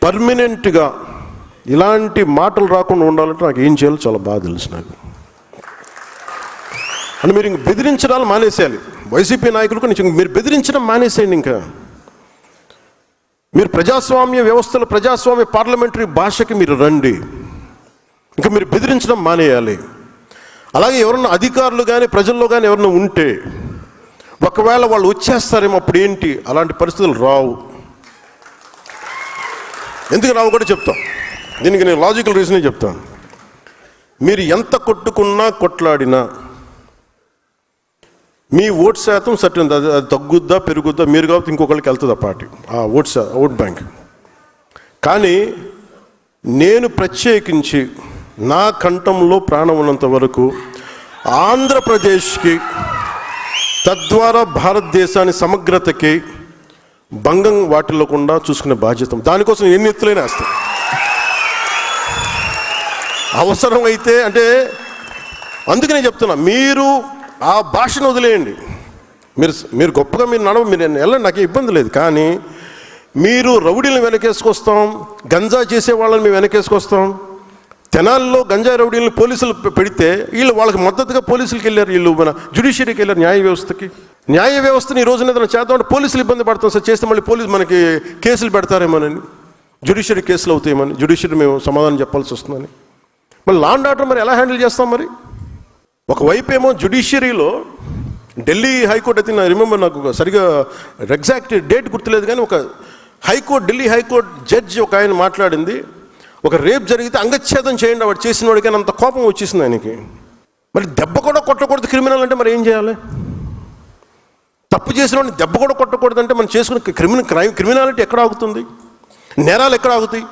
పర్మనెంట్గా ఇలాంటి మాటలు రాకుండా ఉండాలంటే నాకు ఏం చేయాలో చాలా బాగా తెలుసు నాకు. అని మీరు ఇంక బెదిరించడాలు మానేసేయాలి. వైసీపీ నాయకులకు నుంచి మీరు బెదిరించడం మానేసేయండి. ఇంకా మీరు ప్రజాస్వామ్య వ్యవస్థలో ప్రజాస్వామ్య పార్లమెంటరీ భాషకి మీరు రండి. ఇంకా మీరు బెదిరించడం మానేయాలి. అలాగే ఎవరన్నా అధికారులు కానీ ప్రజల్లో కానీ ఎవరన్నా ఉంటే ఒకవేళ వాళ్ళు వచ్చేస్తారేమో అప్పుడు ఏంటి, అలాంటి పరిస్థితులు రావు. ఎందుకు రావు కూడా చెప్తాం. దీనికి నేను లాజికల్ రీజనే చెప్తాను. మీరు ఎంత కొట్టుకున్నా కొట్లాడినా మీ ఓట్ శాతం సర్టన్, అది తగ్గుద్దా పెరుగుద్దా మీరు కాబట్టి ఇంకొకరికి వెళ్తుంది ఆ పార్టీ, ఆ ఓట్ బ్యాంక్. కానీ నేను ప్రత్యేకించి నా కంఠంలో ప్రాణం ఉన్నంత వరకు ఆంధ్రప్రదేశ్కి, తద్వారా భారతదేశాన్ని సమగ్రతకి భంగం వాటిల్లకుండా చూసుకునే బాధ్యత, దానికోసం ఎన్ని ఎత్తులైనా వేస్తాం. అవసరం అయితే అంటే అందుకనే చెప్తున్నా, మీరు ఆ భాషను వదిలేయండి. మీరు గొప్పగా మీరు వెళ్ళండి, నాకే ఇబ్బంది లేదు. కానీ మీరు రౌడీలను వెనకేసుకొస్తాం, గంజా చేసే వాళ్ళని మేము వెనకేసుకొస్తాం. తెనాల్లో గంజా రౌడీలను పోలీసులు పెడితే వీళ్ళు వాళ్ళకి మద్దతుగా పోలీసులకి వెళ్ళారు, వీళ్ళు మన జ్యుడిషియరీకి వెళ్ళారు, న్యాయ వ్యవస్థకి. న్యాయ వ్యవస్థని ఈ రోజున ఏదైనా చేద్దామంటే పోలీసులు ఇబ్బంది పడతాం సార్, చేస్తే మళ్ళీ పోలీసు మనకి కేసులు పెడతారేమోనని, జ్యుడిషియరీ కేసులు అవుతాయేమని, జ్యుడిషియరీ మేము సమాధానం చెప్పాల్సి వస్తుందని. మరి లా అండ్ ఆర్డర్ మరి ఎలా హ్యాండిల్ చేస్తాం? మరి ఒకవైపు ఏమో జ్యుడిషియరీలో ఢిల్లీ హైకోర్టు అయితే నా రిమెంబర్, నాకు సరిగా ఎగ్జాక్ట్ డేట్ గుర్తులేదు, కానీ ఒక ఢిల్లీ హైకోర్టు జడ్జి ఒక ఆయన మాట్లాడింది, ఒక రేప్ జరిగితే అంగచ్ఛేదం చేయండి వాడు చేసిన వాడికి, అంత కోపం వచ్చేసింది ఆయనకి. మరి దెబ్బ కూడా కొట్టకూడదు క్రిమినల్ అంటే మరి ఏం చేయాలి? తప్పు చేసిన వాడిని దెబ్బ కూడా కొట్టకూడదు అంటే మనం చేసుకునే క్రిమినాలిటీ ఎక్కడ ఆగుతుంది? నేరాలు ఎక్కడ ఆగుతాయి?